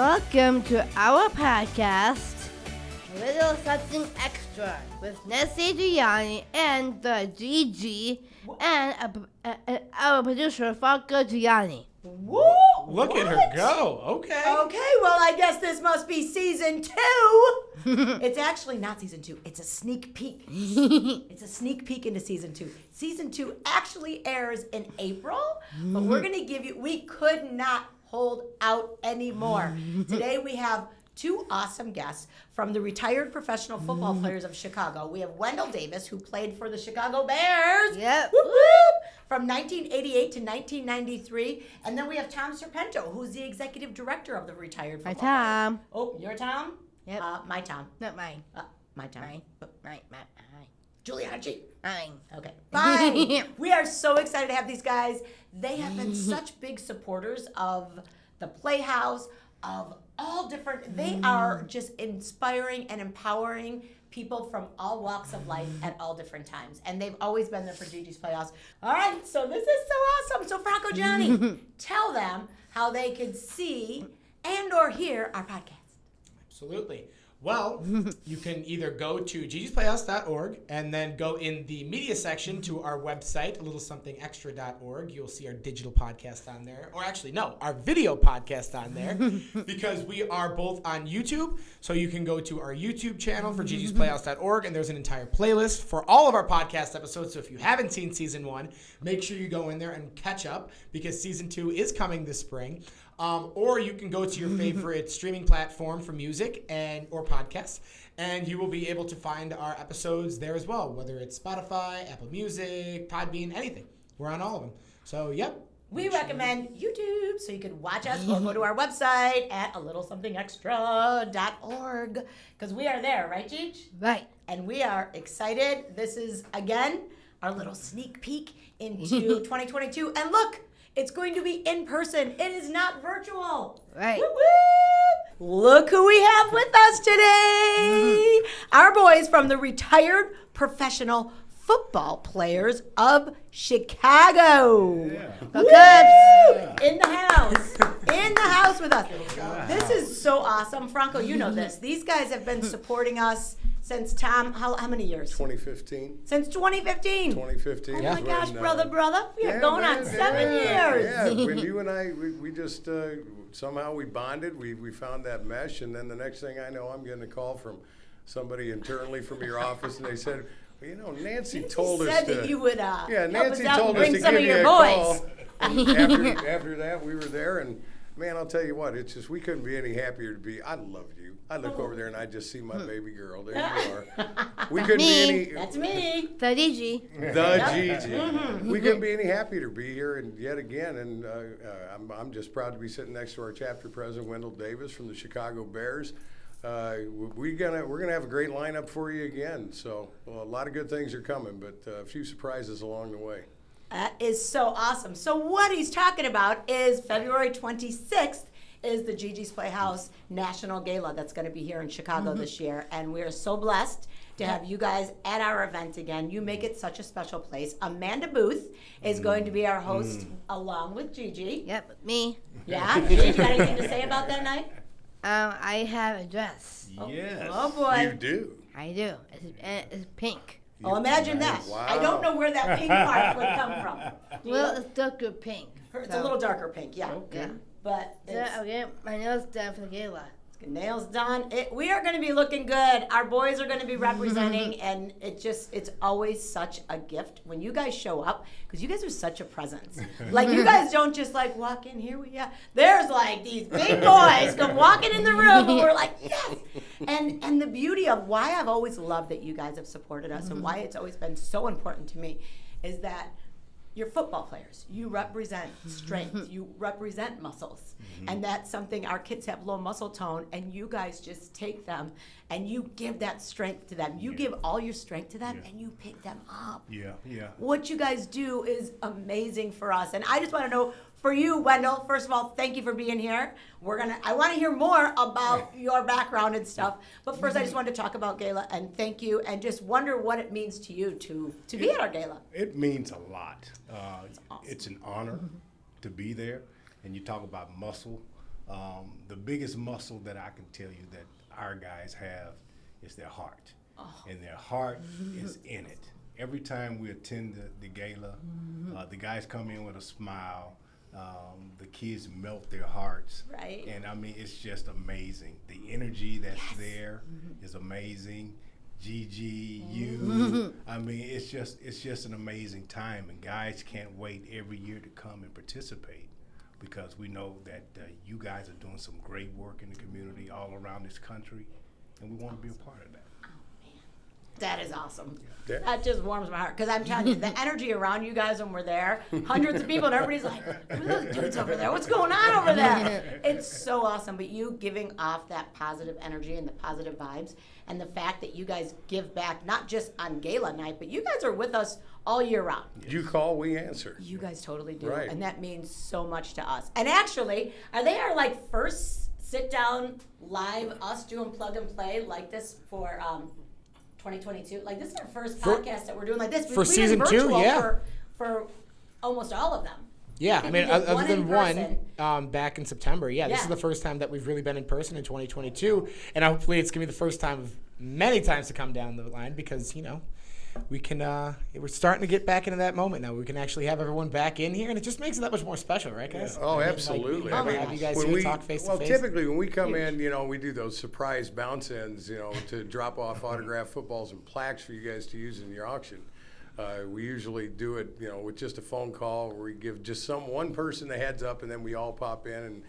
Welcome to our podcast, A Little Something Extra, with Nessie Gianni and the GiGi and our producer, Franco Gianni. Woo! Look at her go. Okay. Okay, well, I guess this must be season 2. It's actually not season 2. It's a sneak peek. It's a sneak peek into season 2. Season 2 actually airs in April, but we're going to give you, we could not hold out anymore. Today we have 2 awesome guests from the retired professional football players of Chicago. We have Wendell Davis, who played for the Chicago Bears. Yep. Whoop, whoop, from 1988 to 1993. And then we have Tom Serpento, who's the executive director of the retired Hi, football Tom. players. Oh, your Tom? Yep. My Tom. Not mine. My Tom. Mine. Mine. Juliana G. Mine. Okay. Fine. We are so excited to have these guys. They have been such big supporters of the Playhouse, of all different, they are just inspiring and empowering people from all walks of life at all different times. And they've always been there for GiGi's Playhouse. All right, so this is so awesome. So Franco Gianni, tell them how they could see and or hear our podcast. Absolutely. Well, you can either go to gigisplayhouse.org and then go in the media section to our website, littlesomethingextra.org. You'll see our digital podcast on there. Or actually, no, our video podcast on there. Because we are both on YouTube. So you can go to our YouTube channel for gigisplayhouse.org, and there's an entire playlist for all of our podcast episodes. So if you haven't seen season 1, make sure you go in there and catch up, because season 2 is coming this spring. Or you can go to your favorite streaming platform for music or podcasts, and you will be able to find our episodes there as well, whether it's Spotify, Apple Music, Podbean, anything. We're on all of them. So, yep. We recommend YouTube, so you can watch us, or go to our website at alittlesomethingextra.org, because we are there, right, Gigi? Right. And we are excited. This is, again, our little sneak peek into 2022. And look, it's going to be in person. It is not virtual. Right. Whoop, whoop. Look who we have with us today. Our boys from the retired professional football players of Chicago. Yeah. Woo! In the house. In the house with us. This is so awesome. Franco, you know this. These guys have been supporting us since, Tom, how many years? 2015. Since 2015. 2015. Oh my gosh, when, brother. We are going on 7 years. Yeah, when you and I, we just, somehow we bonded. We found that mesh, and then the next thing I know, I'm getting a call from somebody internally from your office, and they said, well, you know, Nancy told us said to. that you would Nancy help us out told and us bring to some give of you your a boys. call. After that, we were there, and man, I'll tell you what, it's just, we couldn't be any happier to be. I love you. I look over there and I just see my baby girl. There you are. We couldn't be any. That's me. The GiGi. The GiGi. We couldn't be any happier to be here, and yet again, and I'm just proud to be sitting next to our chapter president, Wendell Davis from the Chicago Bears. We're gonna have a great lineup for you again. So a lot of good things are coming, but a few surprises along the way. That is so awesome. So what he's talking about is February 26th is the GiGi's Playhouse National Gala that's going to be here in Chicago this year. And we are so blessed to have you guys at our event again. You make it such a special place. Amanda Booth is going to be our host along with GiGi. Yep, me. Yeah? GiGi, you got anything to say about that night? I have a dress. Yes. Oh, boy. You do. I do. It's pink. Oh, imagine that. Wow. I don't know where that pink part would come from. Well, it's darker pink. It's a little darker pink, yeah. Yeah. But it's, I'll get my nails done for the gala. nails done. We are going to be looking good. Our boys are going to be representing, and it's always such a gift when you guys show up, because you guys are such a presence. Like, you guys don't just like walk in, here we are. There's like these big boys come walking in the room, and we're like, yes. And the beauty of why I've always loved that you guys have supported us, and why it's always been so important to me, is that you're football players. You represent strength. You represent muscles. And that's something, our kids have low muscle tone, and you guys just take them and you give that strength to them. You give all your strength to them, and you pick them up. Yeah. What you guys do is amazing for us. And I just want to know, for you, Wendell, first of all, thank you for being here. I want to hear more about your background and stuff. But first, I just wanted to talk about Gala and thank you, and just wonder what it means to you to be at our Gala. It means a lot. Awesome. It's an honor to be there. And you talk about muscle. The biggest muscle that I can tell you that our guys have is their heart. And their heart is in it. Every time we attend the gala, the guys come in with a smile. The kids melt their hearts. Right. And I mean, it's just amazing. The energy that's there is amazing. GiGi, you, I mean, it's just an amazing time, and guys can't wait every year to come and participate, because we know that you guys are doing some great work in the community all around this country, and we want to be a part of that. That is awesome. Yeah. That just warms my heart, because I'm telling you, the energy around you guys when we're there, hundreds of people, and everybody's like, "Who are those dudes over there? What's going on over there?" It's so awesome. But you giving off that positive energy and the positive vibes, and the fact that you guys give back, not just on gala night, but you guys are with us all year round. You call, we answer. You guys totally do, Right. and that means so much to us. And actually, are they our like first sit down live us doing plug and play like this for 2022? Like, this is our first podcast that we're doing like this. for We've been season 2, virtual yeah. For almost all of them. Yeah, I think mean, we did other than in one person. back in September. Yeah, this Yeah. is the first time that we've really been in person in 2022, and hopefully it's gonna be the first time of many times to come down the line, because we can. We're starting to get back into that moment now. We can actually have everyone back in here, and it just makes it that much more special, right, guys? Oh, I mean, absolutely. Like, I mean, have you guys when here we- talk face well, to face. typically when we come in, we do those surprise bounce ins, to drop off autographed footballs and plaques for you guys to use in your auction. We usually do it, with just a phone call where we give just one person the heads up, and then we all pop in and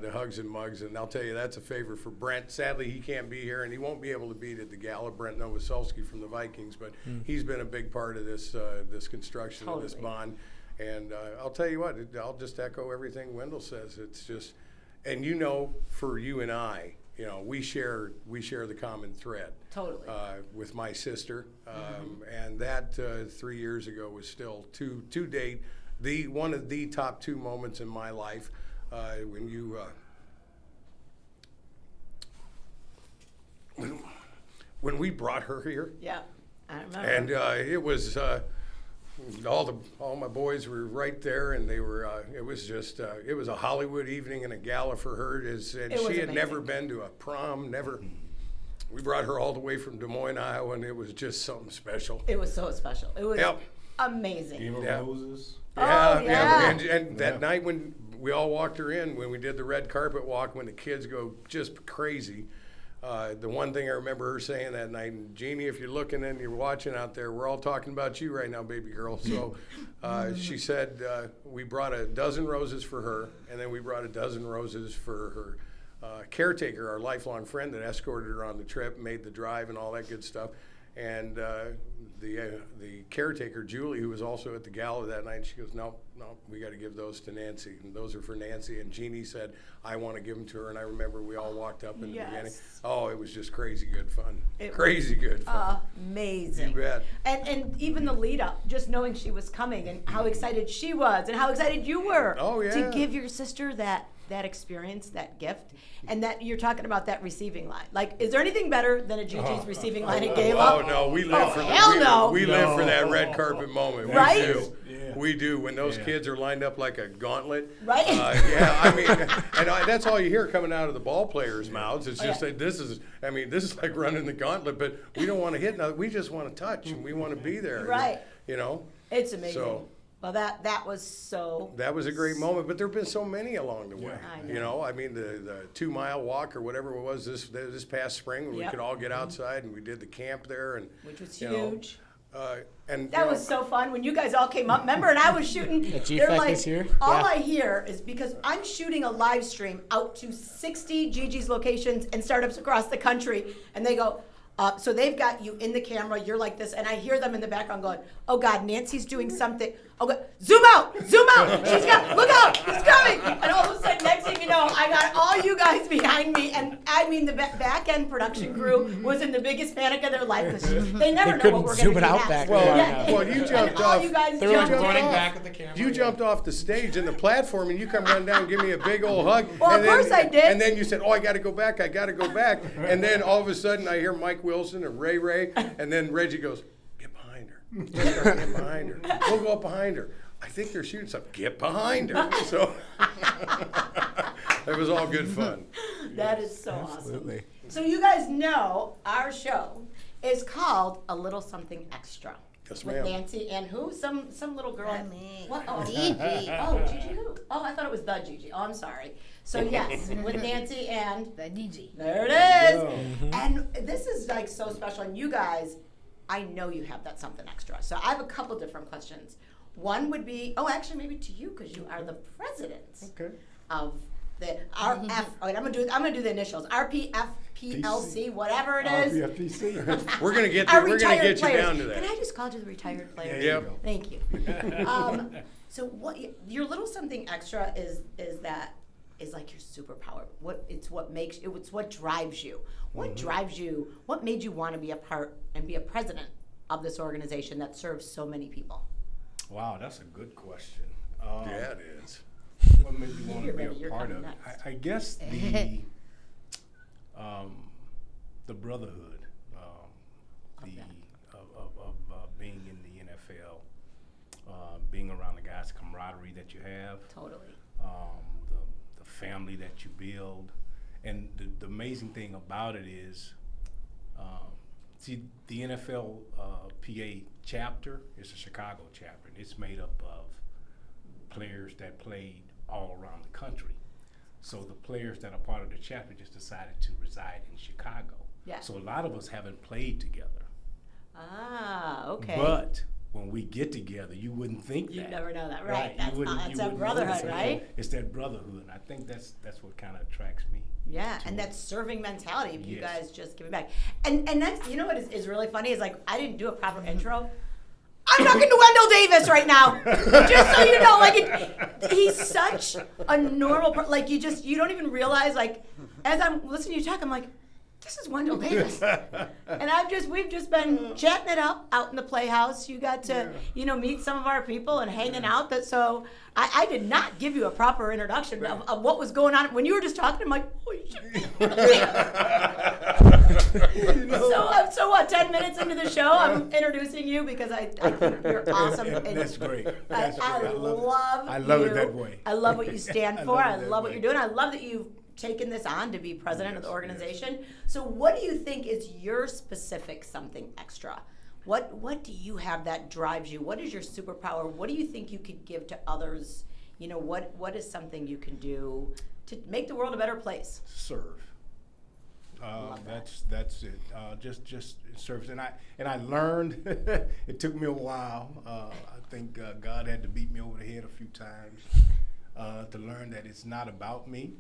the hugs and mugs. And I'll tell you, that's a favor for Brent. Sadly, he can't be here, and he won't be able to be at the gala. Brent Novoselsky from the Vikings, but he's been a big part of this construction of this Totally. bond. And I'll tell you what, I'll just echo everything Wendell says. It's just, and for you and I, we share the common thread. Totally. With my sister, and that 3 years ago was still to date one of the top 2 moments in my life, when you when we brought her here. Yeah, I remember. And it was all my boys were right there, and they were. It was just it was a Hollywood evening and a gala for her. And It was she had amazing. never been to a prom. Never. We brought her all the way from Des Moines, Iowa, and it was just something special. It was so special. It was Yep. amazing. Game of Yeah. Roses. yeah. And that night when we all walked her in, when we did the red carpet walk, when the kids go just crazy, the one thing I remember her saying that night, and Jeannie, if you're looking and you're watching out there, we're all talking about you right now, baby girl. So she said we brought a dozen roses for her, and then we brought a dozen roses for her caretaker, our lifelong friend that escorted her on the trip, made the drive and all that good stuff. And the caretaker, Julie, who was also at the gala that night, she goes, no, we got to give those to Nancy. And those are for Nancy. And Jeannie said, I want to give them to her. And I remember we all walked up in the beginning. Oh, it was just crazy good fun. Crazy good fun. Amazing. You bet. And even the lead up, just knowing she was coming and how excited she was and how excited you were Oh, yeah. to give your sister that experience, that gift, and that you're talking about that receiving line. Like, is there anything better than a GiGi's receiving line at gala? Oh no, we live for hell no. we live for that red carpet moment. Right? We do. Yeah. We do. When those kids are lined up like a gauntlet. Right? Yeah, I mean, and that's all you hear coming out of the ball players' mouths. It's just yeah. that this is like running the gauntlet, but we don't want to hit nothing. We just want to touch, and we want to be there. Right. It's amazing. So well, that was so. that was a great moment, but there have been so many along the way. I know. I mean, the 2 mile walk or whatever it was this past spring when we Yep. could all get outside, and we did the camp there, and Which was you know, huge. and That was so fun when you guys all came up. Remember, and I was shooting. G-Fact they're like, is here. all Yeah. I hear is because I'm shooting a live stream out to 60 GiGi's locations and startups across the country, and they go. So they've got you in the camera. You're like this, and I hear them in the background going, "Oh God, Nancy's doing something. Oh God, zoom out! She's got. Look out! He's coming!" And all of a sudden, next thing you know, I got all you guys behind me, and I mean the back end production crew was in the biggest panic of their life because they never know couldn't what we're zoom going to it do out next. back Well, there. well, you And jumped all off. you guys They were jumped running off. back with the camera. You jumped off the stage in the platform, and you come run down and give me a big old hug. Well, and of course I did. And then you said, "Oh, I got to go back. I got to go back." And then all of a sudden, I hear Mike Wilson and Ray, and then Reggie goes, "Get behind her. Get behind her. We'll go up behind her. I think they're shooting something. Get behind her." So It was all good fun. That is so Absolutely. awesome. So you guys know our show is called A Little Something Extra. Yes, with ma'am. Nancy and who? Some little girl. Me. What? Oh, Gigi. Oh, Gigi who? Oh, I thought it was the Gigi. Oh, I'm sorry. So yes, with Nancy and The Gigi. there it is. And this is like so special. And you guys, I know you have that something extra. So I have a couple different questions. One would be, actually maybe to you because you are the president Okay. of the RF. Oh, wait, I'm gonna do the initials. RPFPC, whatever it is. RPFPC. We're gonna get Our we're gonna retired get you players. down to Can that. I just call you the retired players? There Yep. you go. Thank you. So what your little something extra is like your superpower. It's what drives you. What drives you? What made you want to be a part and be a president of this organization that serves so many people? Wow, that's a good question. Yeah, it is. What made you want to You're be ready, you're a part coming of it? next. I guess the brotherhood, being in the NFL, being around the guys, camaraderie that you have, Totally. the family that you build, and the amazing thing about it is, see, the NFL PA chapter is a Chicago chapter, and it's made up of players that played all around the country. So the players that are part of the chapter just decided to reside in Chicago. Yeah. So a lot of us haven't played together. Ah, okay. But when we get together, you wouldn't think You that. never know that, you right? That's wouldn't- that you wouldn't brotherhood, notice it. right? It's that brotherhood. And I think that's what kind of attracts me. Yeah, to and it. that serving mentality of you Yes. guys just giving back. And that's, you know what is really funny is like, I didn't do a proper intro. I'm talking to Wendell Davis right now. Just so you know, like he's such a normal, like you don't even realize, like, as I'm listening to you talk, I'm like, this is Wendell Davis. And we've just been chatting it up out in the Playhouse. You got to, meet some of our people and hanging out. So I did not give you a proper introduction of what was going on. When you were just talking, I'm like, holy shit. So what, 10 minutes into the show, I'm introducing you because I think you're awesome. Yeah, And that's great. I That's great. love it you. that way. I love what you stand for. love I it that love what way. you're doing. I love that you've taken this on to be president of the Yes, organization. So what do you think is your specific something extra? What do you have that drives you? What is your superpower? What do you think you could give to others? What is something you can do to make the world a better place? Serve. Love that. That's it. Just service, and I learned. It took me a while. I think God had to beat me over the head a few times to learn that it's not about me.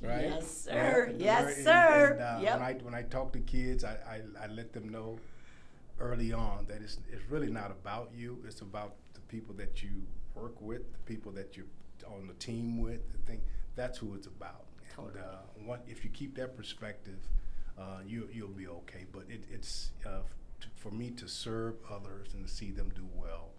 Right? Yes, sir. Yeah, Yes, and- sir. and, Yep. when I talk to kids, I let them know early on that it's really not about you. It's about the people that you work with, the people that you're on the team with. I think that's who it's about. Totally. And if you keep that perspective, you'll be okay. But it's for me to serve others and to see them do well.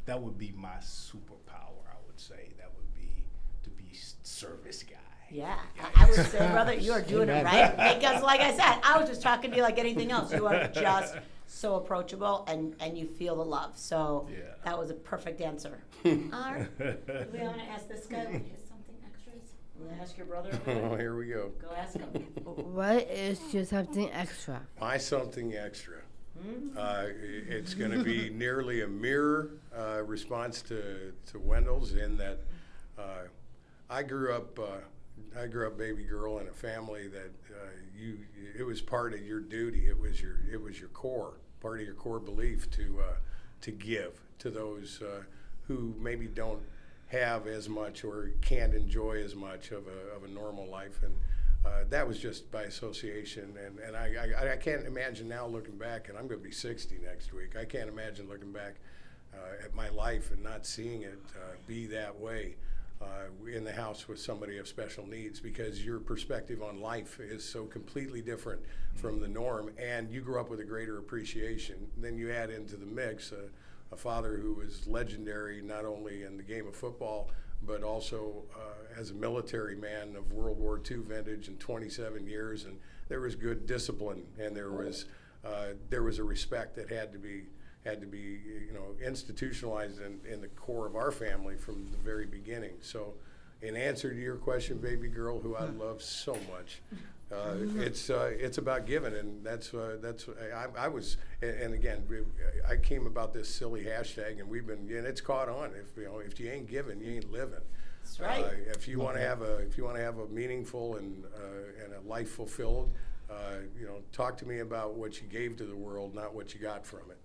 That would be my superpower. I would say that would be to be service guy. Yeah, I would say, brother, you are doing it right. Because, like I said, I was just talking to you like anything else. You are just so approachable, and you feel the love. So Yeah. that was a perfect answer. All right. We want to ask this guy what his something extras. I'm going to ask your brother. Oh, here we go. Go ask him. What is your something extra? My something extra. It's going to be nearly a mirror response to Wendell's in that I grew up baby girl in a family that it was part of your duty. It was your core, part of your core belief to give to those who maybe don't have as much or can't enjoy as much of a normal life. And that was just by association, and I can't imagine now looking back, and I'm going to be 60 next week. I can't imagine looking back at my life and not seeing it be that way in the house with somebody of special needs, because your perspective on life is so completely different from the norm, and you grew up with a greater appreciation. Then you add into the mix a father who was legendary not only in the game of football, but also as a military man of World War II vintage and 27 years, and there was good discipline, and there was a respect that had to be institutionalized in the core of our family from the very beginning. So in answer to your question, baby girl, who I love so much, it's about giving, and that's I was, and again, I came about this silly hashtag, and and it's caught on. If you ain't giving, you ain't living. That's right. If you want to have a meaningful and a life fulfilled, talk to me about what you gave to the world, not what you got from it.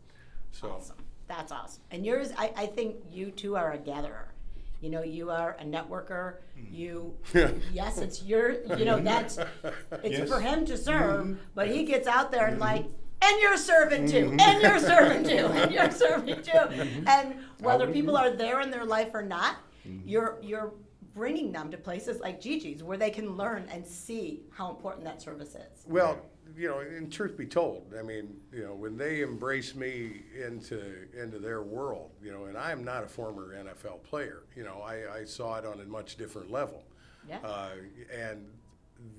So. Awesome. That's awesome. And yours, I think you two are a gatherer. You are a networker. Yes, it's it's for him to serve, but he gets out there and and you're serving too, and you're serving too, and you're serving too. And whether people are there in their life or not, you're bringing them to places like Gigi's where they can learn and see how important that service is. Well, and truth be told, I mean, when they embrace me into their world, and I am not a former NFL player, I saw it on a much different level. Yeah. And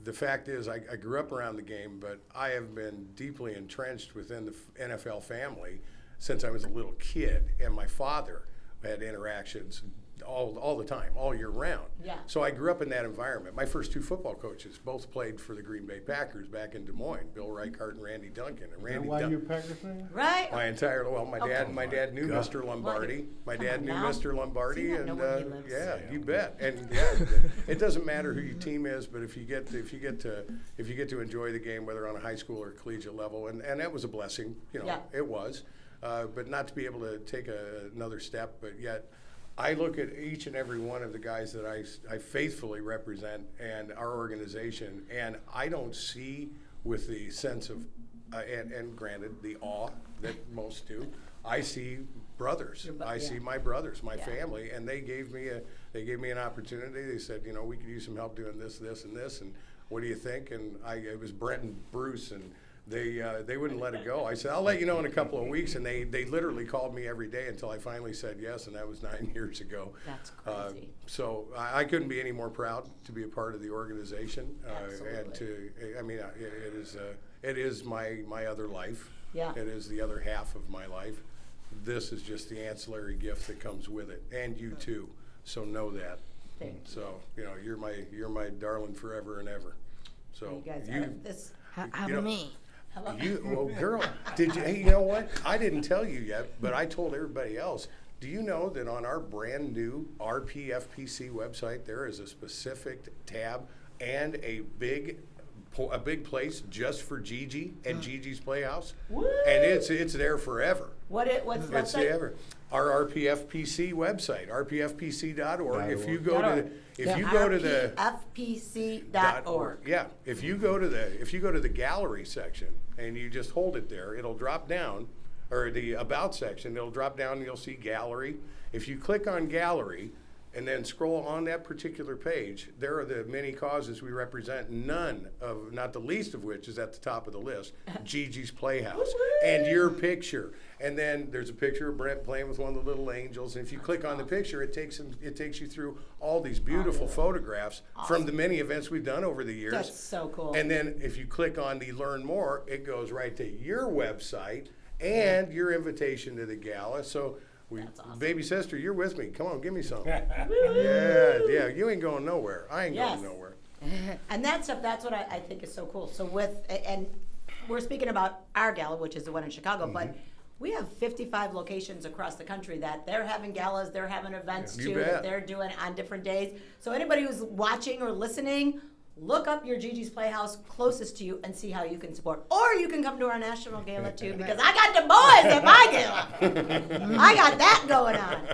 the fact is, I grew up around the game, but I have been deeply entrenched within the NFL family since I was a little kid, and my father had interactions all the time, all year round. Yeah. So I grew up in that environment. My first two football coaches both played for the Green Bay Packers back in Des Moines, Bill Reichart and Randy Duncan. And Is that why you're a Packers fan? Right. My dad knew Mr. Lombardi. My dad knew Mr. Lombardi, See, I know where he lives. yeah, you bet. And it doesn't matter who your team is, but if you get to enjoy the game, whether on a high school or collegiate level, and that was a blessing. Yeah. It was, but not to be able to take another step, but yet. I look at each and every one of the guys that I faithfully represent and our organization, and I don't see with the sense of, and granted, the awe that most do. I see brothers. I see my brothers, my family, and they gave me an opportunity. They said, we could use some help doing this, and this, and what do you think? And it was Brent and Bruce, and they wouldn't let it go. I said, I'll let you know in a couple of weeks, and they literally called me every day until I finally said yes, and that was 9 years ago. That's crazy. So I couldn't be any more proud to be a part of the organization. Absolutely. It is my other life. Yeah. It is the other half of my life. This is just the ancillary gift that comes with it, and you too. So know that. Thank you. So you're my darling forever and ever. So You guys are this. How about me? Girl, did you? Hey, you know what? I didn't tell you yet, but I told everybody else. Do you know that on our brand new RPFPC website there is a specific tab and a big place just for GiGi and GiGi's Playhouse, Woo! and it's there forever. What's the It's website? ever. Our RPFPC website, rpfpc.org. If you go to the rpfpc.org. Yeah, if you go to the gallery section and you just hold it there, it'll drop down, or the about section, it'll drop down and you'll see gallery. If you click on gallery and then scroll on that particular page, there are the many causes we represent, not the least of which is at the top of the list, GiGi's Playhouse, and your picture. And then there's a picture of Brent playing with one of the little angels. And if you click on the picture, it takes you through all these beautiful photographs from the many events we've done over the years. That's so cool. And then if you click on the Learn More, it goes right to your website and your invitation to the gala. So. That's awesome. Baby sister, you're with me. Come on, give me some. Yeah, you ain't going nowhere. I ain't going nowhere. And that stuff, that's what I think is so cool. So and we're speaking about our gala, which is the one in Chicago, but we have 55 locations across the country that they're having galas, they're having events too, that they're doing on different days. So anybody who's watching or listening, look up your GiGi's Playhouse closest to you and see how you can support. Or you can come to our national gala too, because I got the boys at my gala. I got that going on.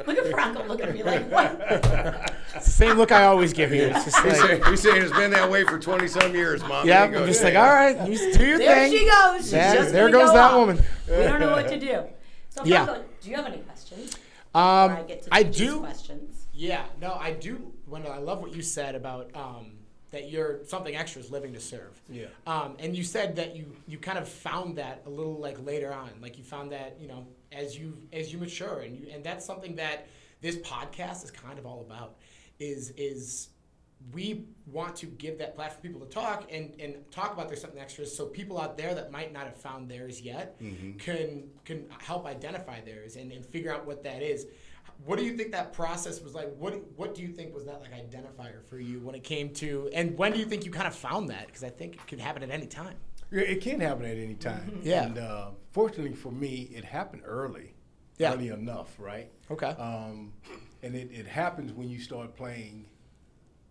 Look at Franco looking at me like, what? Same look I always give you. It's just like, He's saying it's been that way for 20-some years, Mom. yeah, I'm just like, all right, you do your There thing. she goes. She's just There gonna goes go that off. woman. We don't know what to do. So Franco, do you have any questions? Before I get to I GiGi's do. questions. Yeah, no, I do. Wendell, I love what you said about that you're something extra is living to serve. Yeah. And you said that you kind of found that a little like later on, like you found that as you mature, and that's something that this podcast is kind of all about, is we want to give that platform for people to talk and talk about their something extras, so people out there that might not have found theirs yet can help identify theirs and figure out what that is. What do you think that process was like? What do you think was that like identifier for you when it came to, and when do you think you kind of found that? Because I think it could happen at any time. Yeah, it can happen at any time. Yeah. And fortunately for me, it happened early. Yeah. Early enough, right? Okay. And it happens when you start playing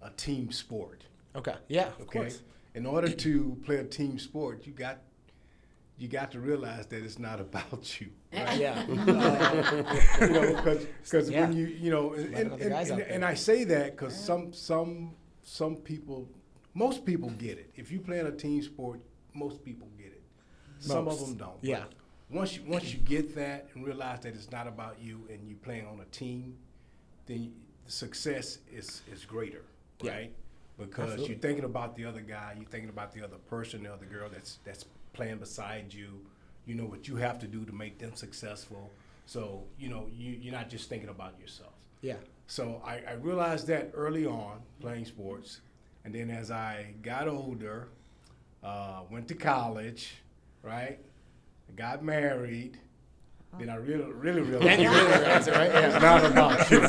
a team sport. Okay. Yeah. Of Okay. course. In order to play a team sport, you got to realize that it's not about you. Right? Yeah. Because Yeah. when and I say that because some people, most people get it. If you play in a team sport, most people get it. Some of them don't. Yeah. Once you get that and realize that it's not about you and you playing on a team, then success is greater, Yeah. right? Because Absolutely. you're thinking about the other guy, you're thinking about the other person, the other girl that's playing beside you. You know what you have to do to make them successful. So you're not just thinking about yourself. Yeah. So I realized that early on playing sports, and then as I got older, went to college, right? Got married. Then I really realized. Then you really realize it, right? It's not about you.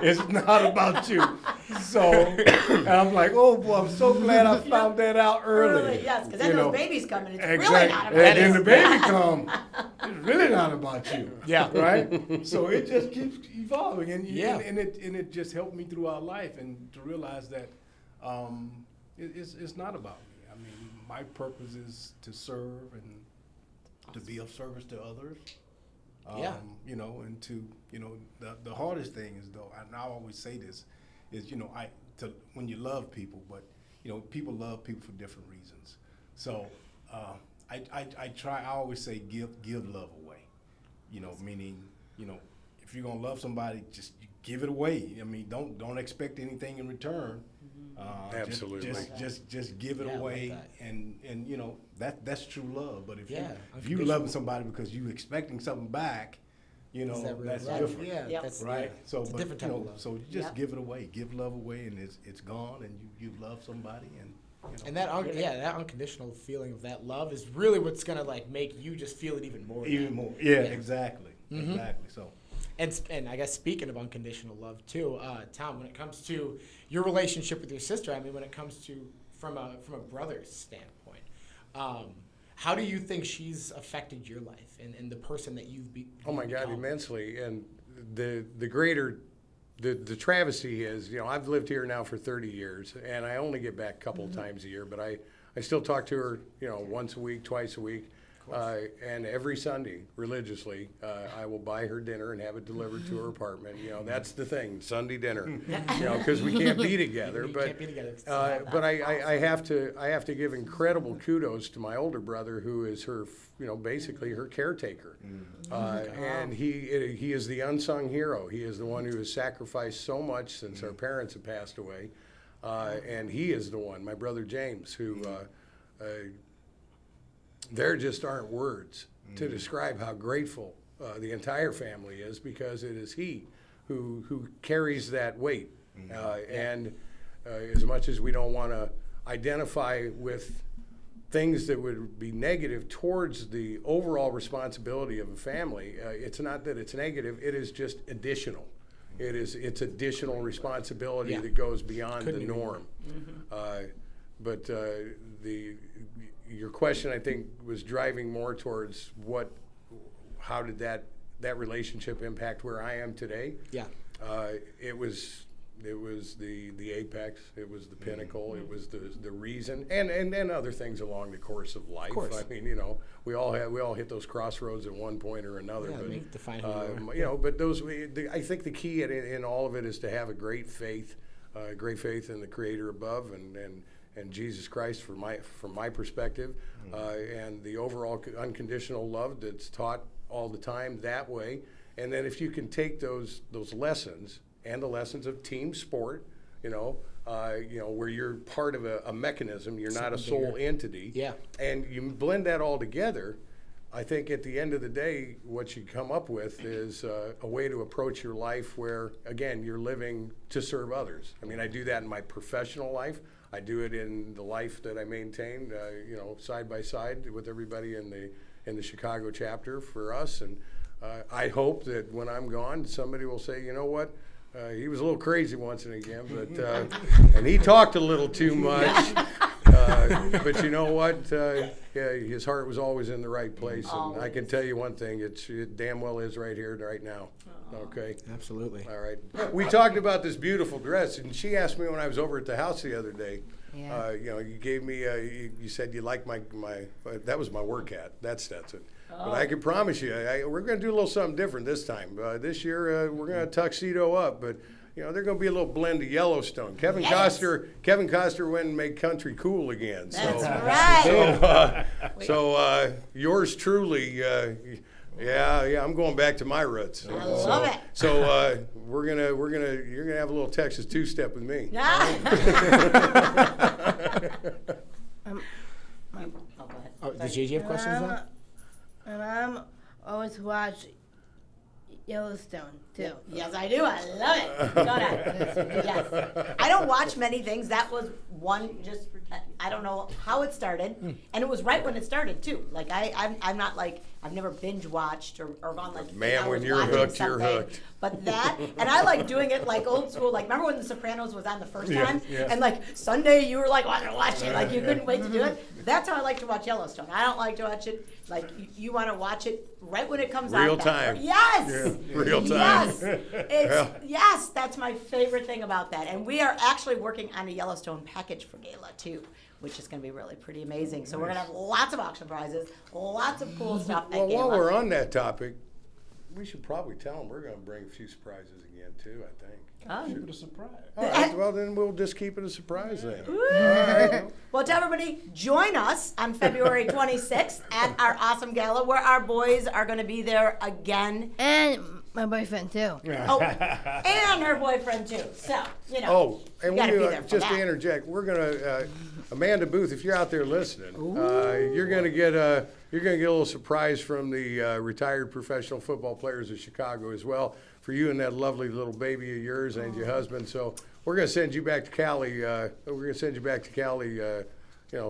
It's not about you. So, and I'm like, oh boy, I'm so glad I found that out early. Yes, because then those babies come and it's Exactly. really not about And then you. the baby come, it's really not about you. Yeah. Right? So it just keeps evolving, and Yeah. and it just helped me throughout life, and to realize that it's not about me. I mean, my purpose is to serve and to be of service to others. Yeah. And to the hardest thing is, though, and I always say this, is when you love people, but people love people for different reasons. So I always say give love away. Meaning if you're gonna love somebody, just give it away. I mean, don't expect anything in return. Absolutely. Just give it Yeah, I like away, that. and that's true love. But if Yeah, you loving somebody because you expecting something back, Is that real that's love? different. Yeah. Yep. That's Right. Yeah. So, It's a but, different type of love. so you just Yep. give it away, give love away, and it's gone, and you love somebody, and And that that unconditional feeling of that love is really what's gonna like make you just feel it even more. even more. Yeah, Yeah. exactly, Mhm. exactly. So. And I guess speaking of unconditional love too, Tom, when it comes to your relationship with your sister, I mean, when it comes to from a brother's standpoint, how do you think she's affected your life and the person that you've Oh my God, become? immensely. And the greater, the travesty is, I've lived here now for 30 years, and I only get back a couple of times a year, but I still talk to her, once a week, twice a week. And every Sunday, religiously, I will buy her dinner and have it delivered to her apartment. That's the thing, Sunday dinner. Because we can't be together. You But can't be together. It's not but I have to give incredible kudos to my older brother, who is her, basically her caretaker. And he is the unsung hero. He is the one who has sacrificed so much since our parents have passed away. And he is the one, my brother James, who. There just aren't words to describe how grateful the entire family is, because it is he who carries that weight. And as much as we don't want to identify with things that would be negative towards the overall responsibility of a family, it's not that it's negative, it is just additional. It's additional responsibility that goes beyond the norm. But your question, I think, was driving more towards how did that relationship impact where I am today? Yeah. It was the apex. It was the pinnacle. It was the reason, and other things along the course of life. Of course. I mean, we all hit those crossroads at one point or another. Yeah, but they define who you are. but I think the key in all of it is to have a great faith in the Creator above, and Jesus Christ from my perspective, and the overall unconditional love that's taught all the time that way. And then if you can take those lessons and the lessons of team sport, where you're part of a mechanism, you're not a sole entity, Yeah. and you blend that all together, I think at the end of the day, what you come up with is a way to approach your life where, again, you're living to serve others. I mean, I do that in my professional life. I do it in the life that I maintain, side by side with everybody in the Chicago chapter for us. And I hope that when I'm gone, somebody will say, you know what? He was a little crazy once and again, but and he talked a little too much. But you know what? His heart was always in the right place, and I can tell you one thing: it damn well is right here, right now. Okay. Absolutely. All right. We talked about this beautiful dress, and she asked me when I was over at the house the other day. Yeah. You gave me. You said you liked my. That was my work hat. That's Stetson. But I can promise you, we're going to do a little something different this time. This year, we're going to tuxedo up, but they're going to be a little blend of Yellowstone. Kevin Costner went and made country cool again. That's right. So yours truly. Yeah, I'm going back to my roots. I love it. So you're gonna have a little Texas two-step with me. Oh, did Gigi have questions then? And I'm always watch Yellowstone too. Yes, I do. I love it. Go ahead. Yes. I don't watch many things. That was one. Just I don't know how it started, and it was right when it started too. Like I'm not like I've never binge watched or gone like. Man, when you're hooked, you're hooked. But that, and I like doing it like old school. Like remember when The Sopranos was on the first time, and like Sunday you were like, "I want to watch it." Like you couldn't wait to do it. That's how I like to watch Yellowstone. I don't like to watch it like you want to watch it right when it comes out. Real time. Yes. Yeah, real time. Yes. Yes, that's my favorite thing about that. And we are actually working on a Yellowstone package for Gala too, which is going to be really pretty amazing. So we're going to have lots of auction prizes, lots of cool stuff at Well, Gala. while we're on that topic, we should probably tell them we're going to bring a few surprises again too, I think. Keep it a surprise. All right, well then we'll just keep it a surprise then. Well, to everybody, join us on February 26th at our awesome gala where our boys are going to be there again. And my boyfriend too. Oh, and her boyfriend too. So, Oh, and you gotta be there for just that. to interject, we're gonna Amanda Booth, if you're out there listening, you're gonna get a little surprise from the retired professional football players of Chicago as well for you and that lovely little baby of yours and your husband. So we're gonna send you back to Cali.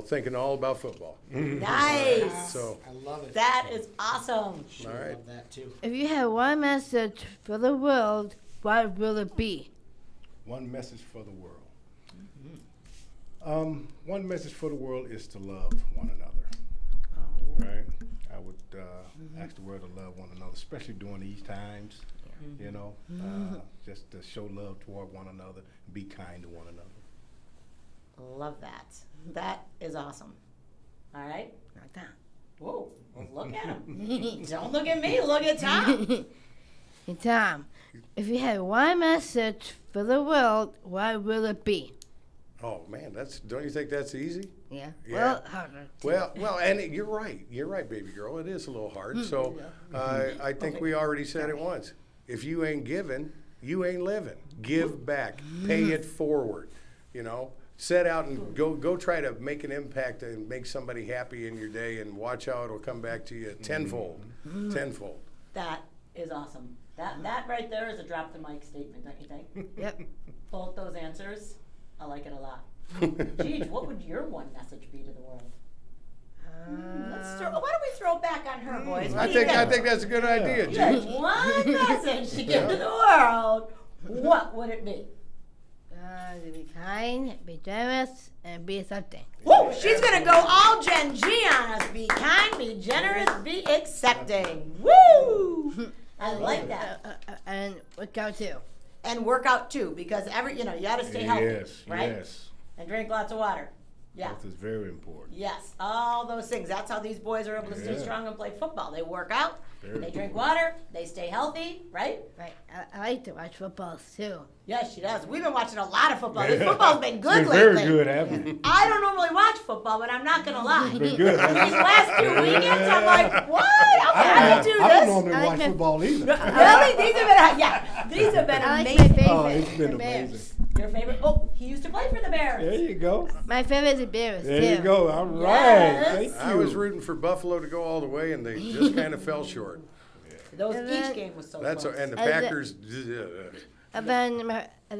Thinking all about football. Nice. So I love it. That is awesome. all right. Love that too. If you had one message for the world, what will it be? One message for the world. One message for the world is to love one another. Right? I would ask the world to love one another, especially during these times. Just to show love toward one another, be kind to one another. Love that. That is awesome. All right? Like that. Whoa, well, look at him. Don't look at me, look at Tom. Hey Tom, if you had one message for the world, what will it be? Oh man, don't you think that's easy? Yeah. Yeah. Well, harder. Well, and you're right, baby girl. It is a little hard. So I think we already said it once. If you ain't giving, you ain't living. Give back. Pay it forward. Set out and go try to make an impact and make somebody happy in your day, and watch how it'll come back to you tenfold. Tenfold. That is awesome. That right there is a drop the mic statement, don't you think? Yep. Both those answers, I like it a lot. Gigi, what would your one message be to the world? Why don't we throw it back on her, boys? What I do you think that's a good idea, You had Gigi. one message to give to the world. What would it be? To be kind, be generous, and be accepting. Whoa, she's gonna go all Gen G on us. Be kind, be generous, be accepting. Woo! I like that. And work out too. And work out too, because you gotta stay healthy, Yes, right? yes. And drink lots of water. Yeah. Health is very important. Yes, all those things. That's how these boys are able to stay Yeah. strong and play football. They work out, Very they drink water, they stay healthy, right? Right. I like to watch footballs too. Yes, she does. We've been watching a lot of football. This football's been good It's been lately. very good, haven't it? I don't normally watch football, but I'm not gonna lie. It's been good. These last 2 weekends, I'm like, what? Okay, I will do I don't this. normally I like watch it. football either. Really? These have been, these have been I like my amazing. favorite. Oh, it's been the Bears. amazing. Your favorite? Oh, he used to play for the Bears. There you go. My favorite is the Bears, There too. you go. All right. Yes. Thank you. I was rooting for Buffalo to go all the way, and they just kind of fell short. Those And each then- game was so That's close. and the And the- Packers. And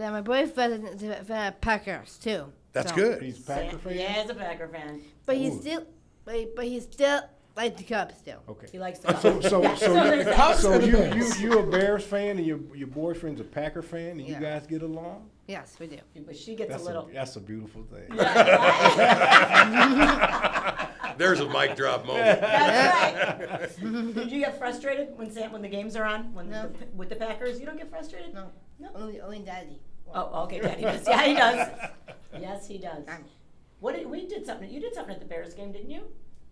then my boyfriend is a fan of Packers, too. That's So- good. He's a Packer fan? Yeah, he's a Packer fan. But he's Ooh. still, but he still like the Cubs, still. Okay. He likes the So, so, Yeah, so, there's you, that. so or the you, Bears? you, you a Bears fan and your boyfriend's a Packer fan and you Yeah. guys get along? Yes, we do. But she gets That's a little. that's a beautiful thing. There's a mic drop moment. That's right. Did you get frustrated when the games are on No. with the Packers? You don't get frustrated? No, No. only Daddy. Oh, okay, Daddy does. Yeah, he does. Yes, he does. Daddy. We did something. You did something at the Bears game, didn't you?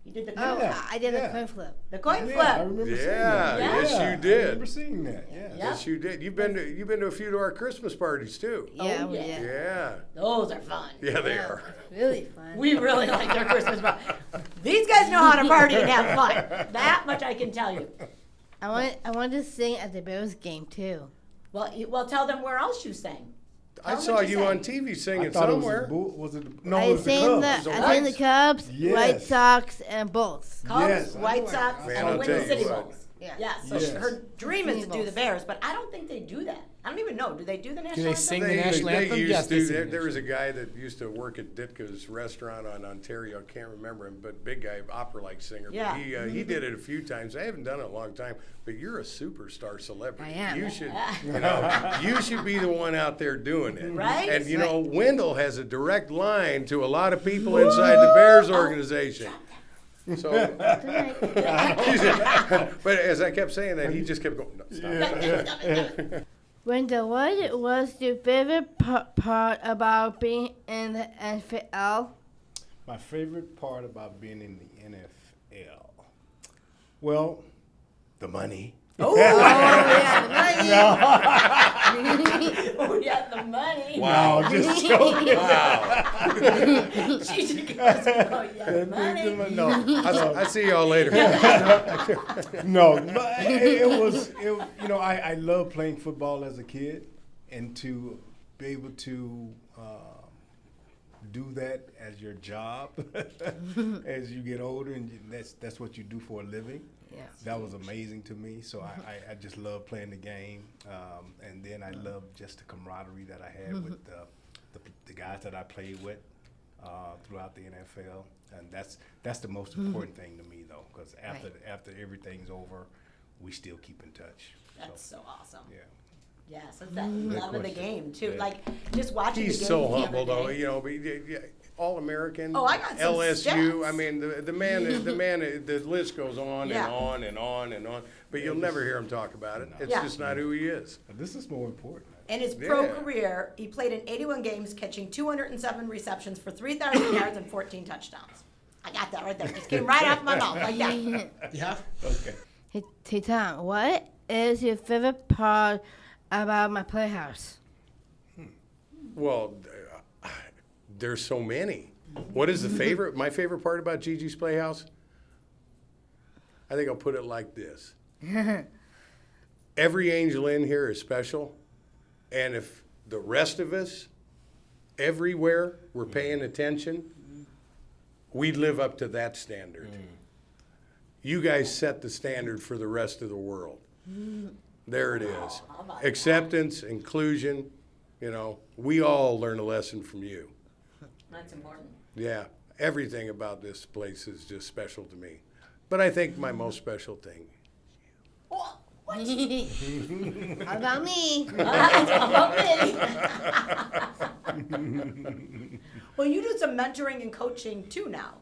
You did the Oh, coin, Yeah. I did Yeah. a coin flip. the coin Yeah, I flip. remember seeing Yeah, that. yes, Yeah, you did. I remember seeing that. Yeah. Yeah. Yes, you did. You've been to a few of our Christmas parties too. Yeah, Oh, we yeah. did. Yeah, Those are fun. yeah, they Yeah, are. really fun. We really like their Christmas party. These guys know how to party and have fun. That much I can tell you. I wanted to sing at the Bears game, too. Well, tell them where else you sang. I Tell them saw what you sang. on TV I singing thought somewhere. it was it no, I it was the sang Cubs. the It was I sang the Whites. Cubs, Yes. White Sox, and Bulls. Cubs, Yes, I White like- Sox, Man, and I'll Windy tell you City what. Bulls. Yeah. Yeah, so Yes. her dream is to do Bulls. the Bears, but I don't think they do that. I don't even know. Do they do the national they anthem? sing the national anthem? used Yes, they to. sing There, the there was a guy that used to work at Ditka's restaurant on Ontario. I can't remember him, but big guy, opera-like singer. Yeah. But he did it a few times. I haven't done it in a long time. But you're a superstar celebrity. I am. You should, you should be the one out there doing it. Right? And you know, Wendell has a direct line to a lot of people inside the Bears organization. So, but as I kept saying that, he just kept going. No, stop. Wendell, what was your favorite part about being in the NFL? My favorite part about being in the NFL. Well, the money. Oh, yeah, the money. oh, yeah, the money. Wow, just joking. Wow. She should give us oh, yeah, the money. No, I see y'all later. no, but you know, I loved playing football as a kid, and to be able to do that as your job as you get older, and that's what you do for a living. Yeah. That was amazing to me. So I just love playing the game, and then I love just the camaraderie that I had with the guys that I played with throughout the NFL, and that's the most important thing to me, though, because after everything's over, we still keep in touch. That's so awesome. Yeah. Yes, it's that love of the question. game, too. Yeah. Like, just watching He's the game so the other humble, though. day. You know, All American. Oh, I got some LSU. stats. I mean, the man. The list goes on Yeah. and on and on and on. But you'll never hear him talk about it. It's Yeah. just not who he is. This is more important. In his pro Yeah. career, he played in 81 games, catching 207 receptions for 3,000 yards and 14 touchdowns. I got that right there. Just came right off my mouth like that. Yeah. Okay. Hey, Tom, what is your favorite part about my Playhouse? Well, there's so many. What is the favorite? My favorite part about Gigi's Playhouse? I think I'll put it like this. Every angel in here is special, and if the rest of us, everywhere, were paying attention, we'd live up to that standard. You guys set the standard for the rest of the world. There it is. Acceptance, inclusion, you know, we all learn a lesson from you. That's important. Yeah, everything about this place is just special to me. But I think my most special thing, Oh, what? How about me? Well, you do some mentoring and coaching too now.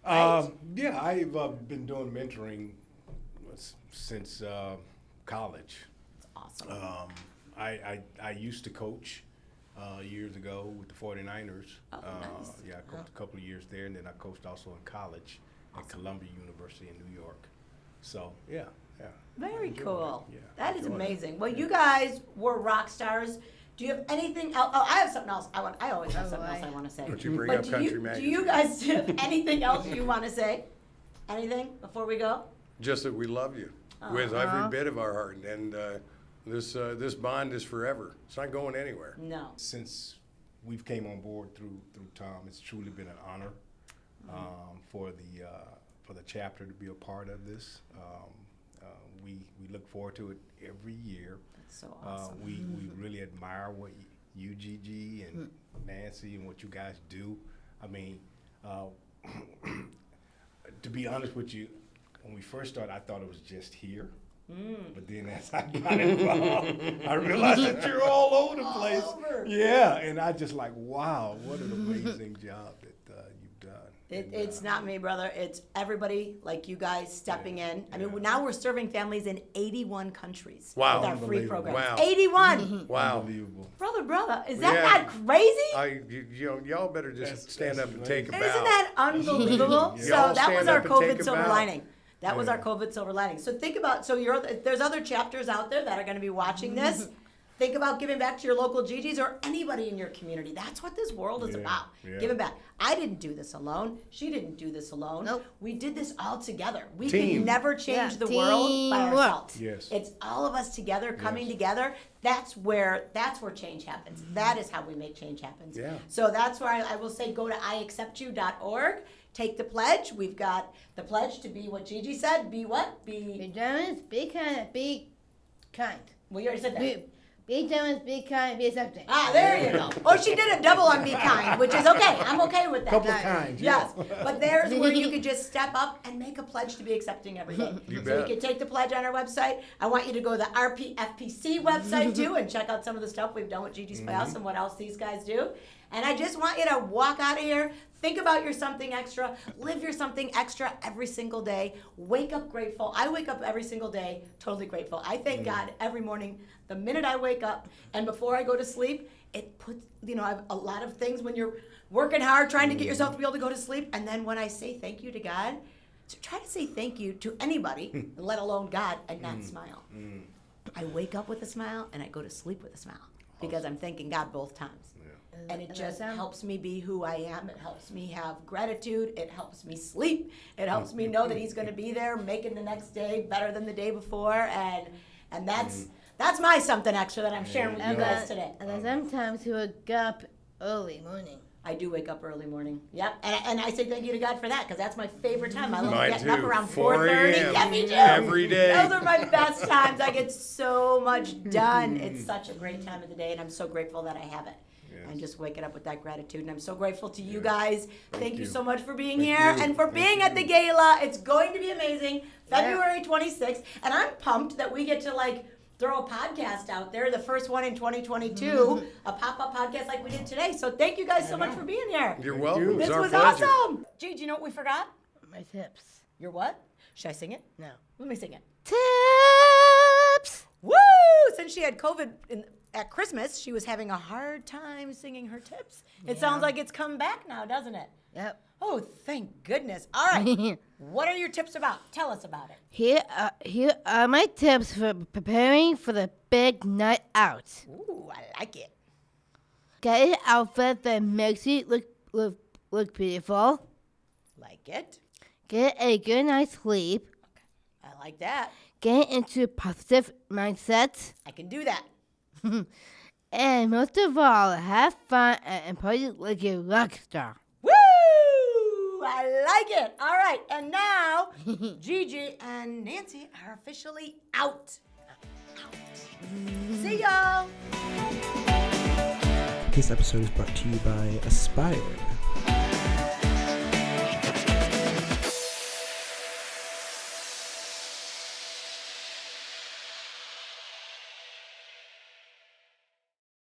Yeah, I've been doing mentoring since college. That's awesome. I used to coach years ago with the 49ers. Oh, nice. Yeah, I coached a couple of years there, and then I coached also in college at Columbia University in New York. So, yeah. Very Enjoy cool. it. Yeah, That is enjoy it. amazing. Well, you guys were rock stars. Do you have anything else? Oh, I have something else. I always have Oh, something else boy. I want to say. Don't you bring But up do Country you Magazine. guys have anything else you want to say? Anything before we go? just that we love you with every bit of our heart. And this bond is forever. It's not going anywhere. No. Since we've came on board through Tom. It's truly been an honor for the chapter to be a part of this. We look forward to it every year. That's so awesome. We really admire what you, GiGi, and Nancy, and what you guys do. I mean, to be honest with you, when we first started, I thought it was just here. But then as I got involved, I realized that you're all over the place. All over. Yeah, and I just like, wow, what an amazing job that you've done. It's not me, brother. It's everybody like you guys stepping in. I mean, now we're serving families in 81 countries Wow. with our free Unbelievable. programs. Wow. 81. Wow. Unbelievable. Brother, is that Yeah. not crazy? Y'all better just stand up and take a bow. Isn't that unbelievable? Yeah. So Y'all that was stand our up and take COVID a silver bow. lining. That was Yeah. our COVID silver lining. So think about, there's other chapters out there that are going to be watching this. Think about giving back to your local GGs or anybody in your community. That's what this world is Yeah, about. yeah. Giving back. I didn't do this alone. She didn't do this alone. Nope. We did this all together. We Team. can never change Yeah, the world by teamwork. ourselves. Yes. It's all of us together coming Yes. together. That's where change happens. That is how we make change happen. Yeah. So that's why I will say go to iacceptyou.org. Take the pledge. We've got the pledge to be what GiGi said. Be what? Be generous, be kind, be kind. We already said that. Be generous, be kind, be accepting. Ah, there you go. Oh, she did a double on be kind, which is okay. I'm okay with that. Couple of kinds. Yes, but there's where you could just step up and make a pledge to be accepting every day. You So bet. you can take the pledge on our website. I want you to go to the RPFPC website too and check out some of the stuff we've done with GiGi's Playhouse and what else these guys do. And I just want you to walk out of here, think about your something extra, live your something extra every single day. Wake up grateful. I wake up every single day totally grateful. I thank God every morning, the minute I wake up and before I go to sleep. It puts, I've a lot of things when you're working hard, trying to get yourself to be able to go to sleep. And then when I say thank you to God, so try to say thank you to anybody, let alone God, and not smile. I wake up with a smile and I go to sleep with a smile because I'm thanking God both times. And it just helps me be who I am. It helps me have gratitude. It helps me sleep. It helps me know that He's going to be there, making the next day better than the day before. And that's my something extra that I'm sharing with you guys today. And then sometimes you wake up early morning. I do wake up early morning. Yep. And I say thank you to God for that because that's my favorite time. I love Mine getting up too. around 4 4:30. a.m. Yeah, me too. every day. Those are my best times. I get so much done. It's such a great time of the day, and I'm so grateful that I have it. Yes. And just waking up with that gratitude. And I'm so grateful to you guys. Thank you you. so much for being Thank here you. and for Thank being you. at the gala. It's going to be amazing. February 26th. And I'm pumped that we get to throw a podcast out there, the first one in 2022, a pop-up podcast like we did today. So thank you guys so much for being here. You're welcome. It's This our was pleasure. awesome. Gee, do you know what we forgot? My tips. Your what? Should I sing it? No. Let me sing it. Tips! Woo! Since she had COVID at Christmas, she was having a hard time singing her tips. It sounds like it's come back now, doesn't it? Yep. Oh, thank goodness. All right. What are your tips about? Tell us about it. Here are my tips for preparing for the big night out. Ooh, I like it. Get an outfit that makes you look beautiful. Like it. Get a good night's sleep. I like that. Get into a positive mindset. I can do that. And most of all, have fun and party like a rock star. Woo! I like it. All right. And now, GiGi and Nancy are officially out. See y'all. This episode is brought to you by Aspire.